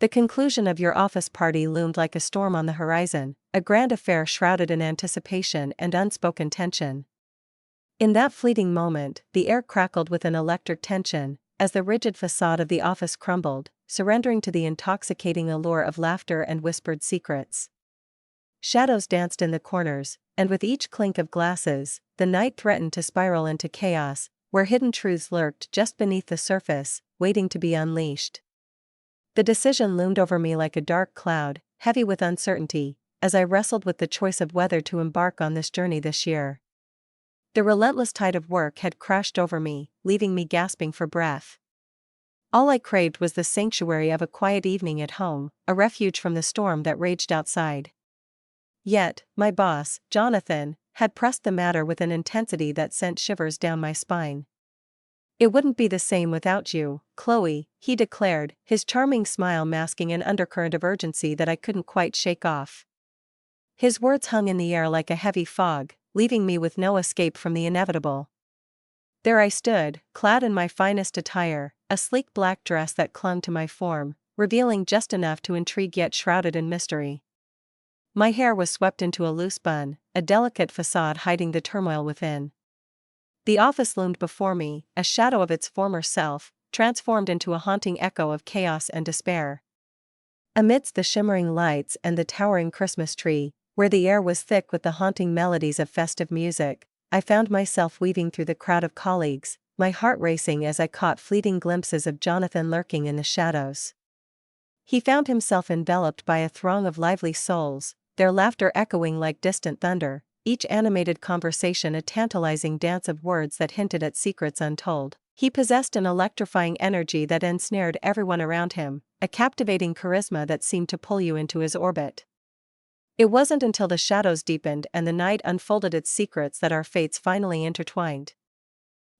The conclusion of your office party loomed like a storm on the horizon, a grand affair shrouded in anticipation and unspoken tension. In that fleeting moment, the air crackled with an electric tension, as the rigid facade of the office crumbled, surrendering to the intoxicating allure of laughter and whispered secrets. Shadows danced in the corners, and with each clink of glasses, the night threatened to spiral into chaos, where hidden truths lurked just beneath the surface, waiting to be unleashed. The decision loomed over me like a dark cloud, heavy with uncertainty, as I wrestled with the choice of whether to embark on this journey this year. The relentless tide of work had crashed over me, leaving me gasping for breath. All I craved was the sanctuary of a quiet evening at home, a refuge from the storm that raged outside. Yet, my boss, Jonathan, had pressed the matter with an intensity that sent shivers down my spine. "It wouldn't be the same without you, Chloe," he declared, his charming smile masking an undercurrent of urgency that I couldn't quite shake off. His words hung in the air like a heavy fog, leaving me with no escape from the inevitable. There I stood, clad in my finest attire, a sleek black dress that clung to my form, revealing just enough to intrigue yet shrouded in mystery. My hair was swept into a loose bun, a delicate facade hiding the turmoil within. The office loomed before me, a shadow of its former self, transformed into a haunting echo of chaos and despair. Amidst the shimmering lights and the towering Christmas tree, where the air was thick with the haunting melodies of festive music, I found myself weaving through the crowd of colleagues, my heart racing as I caught fleeting glimpses of Jonathan lurking in the shadows. He found himself enveloped by a throng of lively souls, their laughter echoing like distant thunder, each animated conversation a tantalizing dance of words that hinted at secrets untold. He possessed an electrifying energy that ensnared everyone around him, a captivating charisma that seemed to pull you into his orbit. It wasn't until the shadows deepened and the night unfolded its secrets that our fates finally intertwined.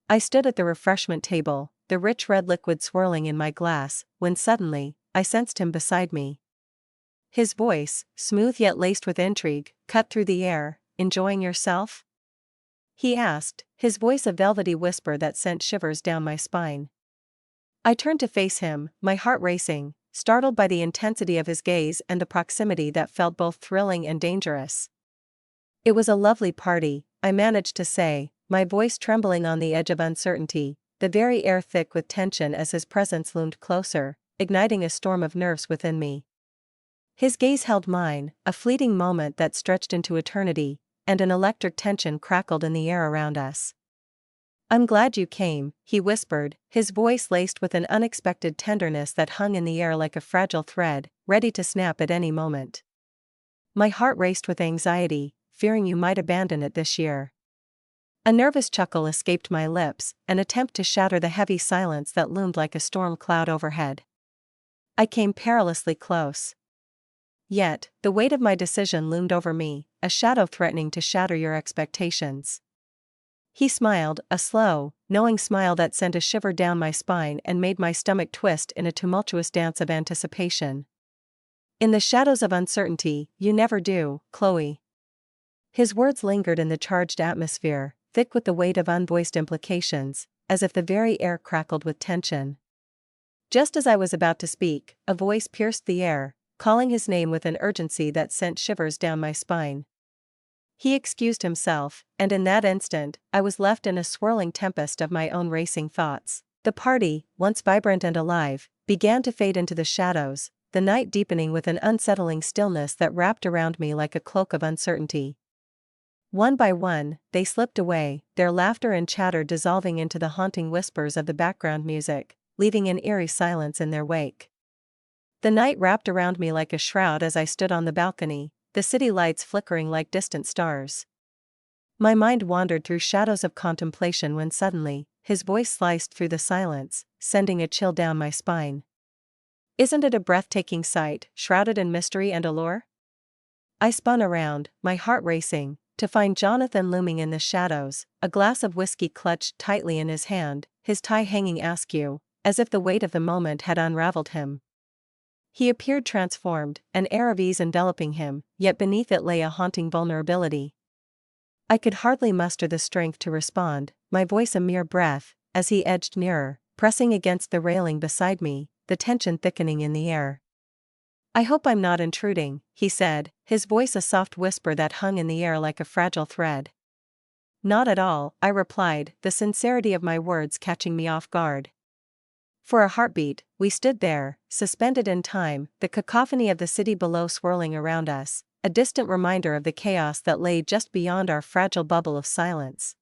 I stood at the refreshment table, the rich red liquid swirling in my glass, when suddenly, I sensed him beside me. His voice, smooth yet laced with intrigue, cut through the air. "Enjoying yourself?" he asked, his voice a velvety whisper that sent shivers down my spine. I turned to face him, my heart racing, startled by the intensity of his gaze and the proximity that felt both thrilling and dangerous. "It was a lovely party," I managed to say, my voice trembling on the edge of uncertainty, the very air thick with tension as his presence loomed closer, igniting a storm of nerves within me. His gaze held mine, a fleeting moment that stretched into eternity, and an electric tension crackled in the air around us. "I'm glad you came," he whispered, his voice laced with an unexpected tenderness that hung in the air like a fragile thread, ready to snap at any moment. My heart raced with anxiety, fearing you might abandon it this year. A nervous chuckle escaped my lips, an attempt to shatter the heavy silence that loomed like a storm cloud overhead. I came perilously close. Yet, the weight of my decision loomed over me, a shadow threatening to shatter your expectations. He smiled, a slow, knowing smile that sent a shiver down my spine and made my stomach twist in a tumultuous dance of anticipation. "In the shadows of uncertainty, you never do, Chloe." His words lingered in the charged atmosphere, thick with the weight of unvoiced implications, as if the very air crackled with tension. Just as I was about to speak, a voice pierced the air, calling his name with an urgency that sent shivers down my spine. He excused himself, and in that instant, I was left in a swirling tempest of my own racing thoughts. The party, once vibrant and alive, began to fade into the shadows, the night deepening with an unsettling stillness that wrapped around me like a cloak of uncertainty. One by one, they slipped away, their laughter and chatter dissolving into the haunting whispers of the background music, leaving an eerie silence in their wake. The night wrapped around me like a shroud as I stood on the balcony, the city lights flickering like distant stars. My mind wandered through shadows of contemplation when suddenly, his voice sliced through the silence, sending a chill down my spine. "Isn't it a breathtaking sight, shrouded in mystery and allure?" I spun around, my heart racing, to find Jonathan looming in the shadows, a glass of whiskey clutched tightly in his hand, his tie hanging askew, as if the weight of the moment had unraveled him. He appeared transformed, an air of ease enveloping him, yet beneath it lay a haunting vulnerability. I could hardly muster the strength to respond, my voice a mere breath, as he edged nearer, pressing against the railing beside me, the tension thickening in the air. "I hope I'm not intruding," he said, his voice a soft whisper that hung in the air like a fragile thread. "Not at all," I replied, the sincerity of my words catching me off guard. For a heartbeat, we stood there, suspended in time, the cacophony of the city below swirling around us, a distant reminder of the chaos that lay just beyond our fragile bubble of silence.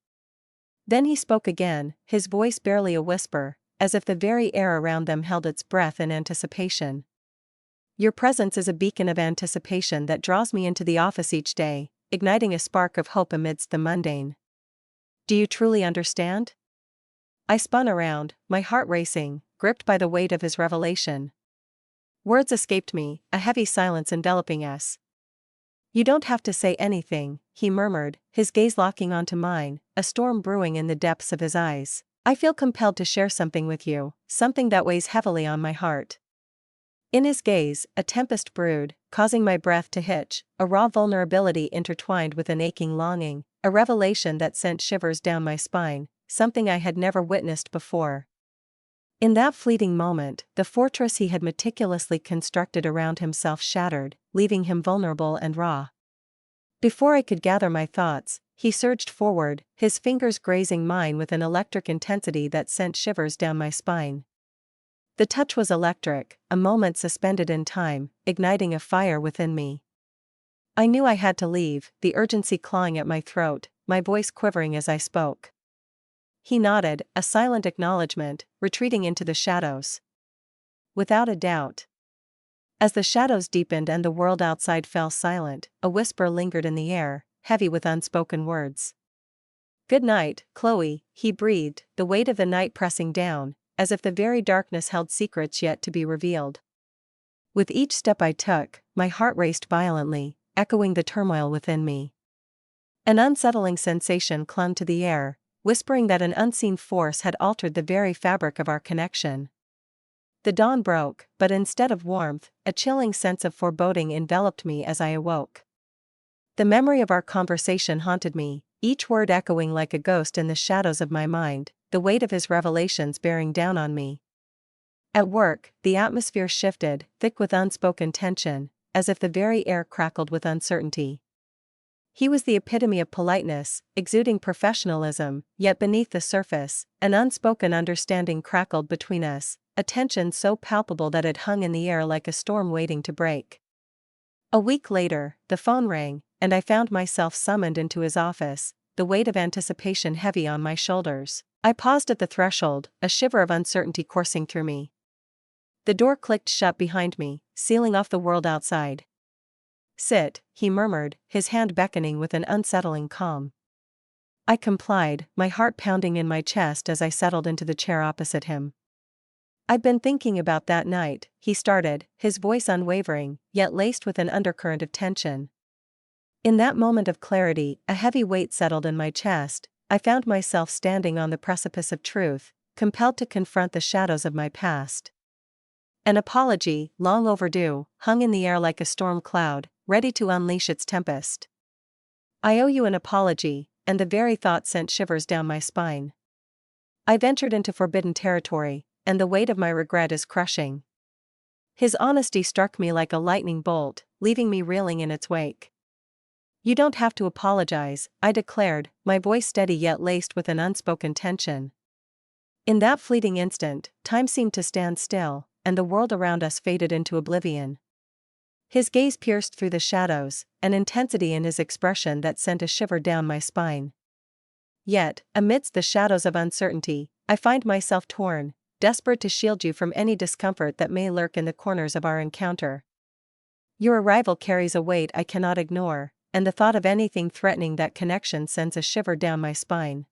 Then he spoke again, his voice barely a whisper, as if the very air around them held its breath in anticipation. "Your presence is a beacon of anticipation that draws me into the office each day, igniting a spark of hope amidst the mundane. Do you truly understand?" I spun around, my heart racing, gripped by the weight of his revelation. Words escaped me, a heavy silence enveloping us. "You don't have to say anything," he murmured, his gaze locking onto mine, a storm brewing in the depths of his eyes. "I feel compelled to share something with you, something that weighs heavily on my heart." In his gaze, a tempest brewed, causing my breath to hitch, a raw vulnerability intertwined with an aching longing, a revelation that sent shivers down my spine, something I had never witnessed before. In that fleeting moment, the fortress he had meticulously constructed around himself shattered, leaving him vulnerable and raw. Before I could gather my thoughts, he surged forward, his fingers grazing mine with an electric intensity that sent shivers down my spine. The touch was electric, a moment suspended in time, igniting a fire within me. I knew I had to leave, the urgency clawing at my throat, my voice quivering as I spoke. He nodded, a silent acknowledgement, retreating into the shadows. "Without a doubt." As the shadows deepened and the world outside fell silent, a whisper lingered in the air, heavy with unspoken words. "Good night, Chloe," he breathed, the weight of the night pressing down, as if the very darkness held secrets yet to be revealed. With each step I took, my heart raced violently, echoing the turmoil within me. An unsettling sensation clung to the air, whispering that an unseen force had altered the very fabric of our connection. The dawn broke, but instead of warmth, a chilling sense of foreboding enveloped me as I awoke. The memory of our conversation haunted me, each word echoing like a ghost in the shadows of my mind, the weight of his revelations bearing down on me. At work, the atmosphere shifted, thick with unspoken tension, as if the very air crackled with uncertainty. He was the epitome of politeness, exuding professionalism, yet beneath the surface, an unspoken understanding crackled between us, a tension so palpable that it hung in the air like a storm waiting to break. A week later, the phone rang, and I found myself summoned into his office, the weight of anticipation heavy on my shoulders. I paused at the threshold, a shiver of uncertainty coursing through me. The door clicked shut behind me, sealing off the world outside. "Sit," he murmured, his hand beckoning with an unsettling calm. I complied, my heart pounding in my chest as I settled into the chair opposite him. "I've been thinking about that night," he started, his voice unwavering, yet laced with an undercurrent of tension. In that moment of clarity, a heavy weight settled in my chest. I found myself standing on the precipice of truth, compelled to confront the shadows of my past. An apology, long overdue, hung in the air like a storm cloud, ready to unleash its tempest. "I owe you an apology," and the very thought sent shivers down my spine. "I ventured into forbidden territory, and the weight of my regret is crushing." His honesty struck me like a lightning bolt, leaving me reeling in its wake. "You don't have to apologize," I declared, my voice steady yet laced with an unspoken tension. In that fleeting instant, time seemed to stand still, and the world around us faded into oblivion. His gaze pierced through the shadows, an intensity in his expression that sent a shiver down my spine. "Yet, amidst the shadows of uncertainty, I find myself torn, desperate to shield you from any discomfort that may lurk in the corners of our encounter. Your arrival carries a weight I cannot ignore, and the thought of anything threatening that connection sends a shiver down my spine."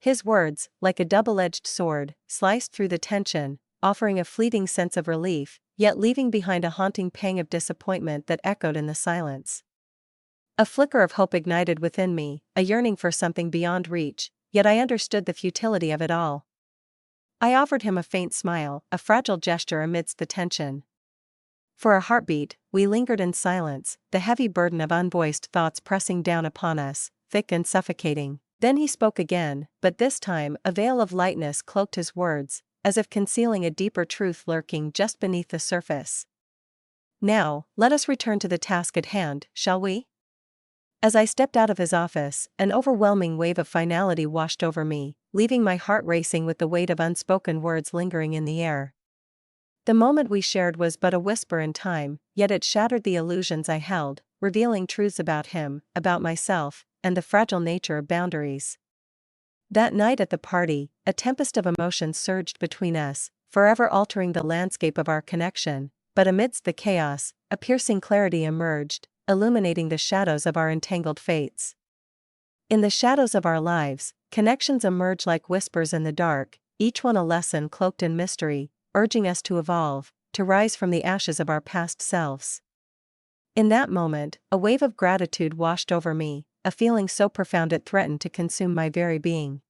His words, like a double-edged sword, sliced through the tension, offering a fleeting sense of relief, yet leaving behind a haunting pang of disappointment that echoed in the silence. A flicker of hope ignited within me, a yearning for something beyond reach, yet I understood the futility of it all. I offered him a faint smile, a fragile gesture amidst the tension. For a heartbeat, we lingered in silence, the heavy burden of unvoiced thoughts pressing down upon us, thick and suffocating. Then he spoke again, but this time a veil of lightness cloaked his words, as if concealing a deeper truth lurking just beneath the surface. Now, let us return to the task at hand, shall we? As I stepped out of his office, an overwhelming wave of finality washed over me, leaving my heart racing with the weight of unspoken words lingering in the air. The moment we shared was but a whisper in time, yet it shattered the illusions I held, revealing truths about him, about myself, and the fragile nature of boundaries. That night at the party, a tempest of emotions surged between us, forever altering the landscape of our connection, but amidst the chaos, a piercing clarity emerged, illuminating the shadows of our entangled fates. In the shadows of our lives, connections emerge like whispers in the dark, each one a lesson cloaked in mystery, urging us to evolve, to rise from the ashes of our past selves. In that moment, a wave of gratitude washed over me, a feeling so profound it threatened to consume my very being.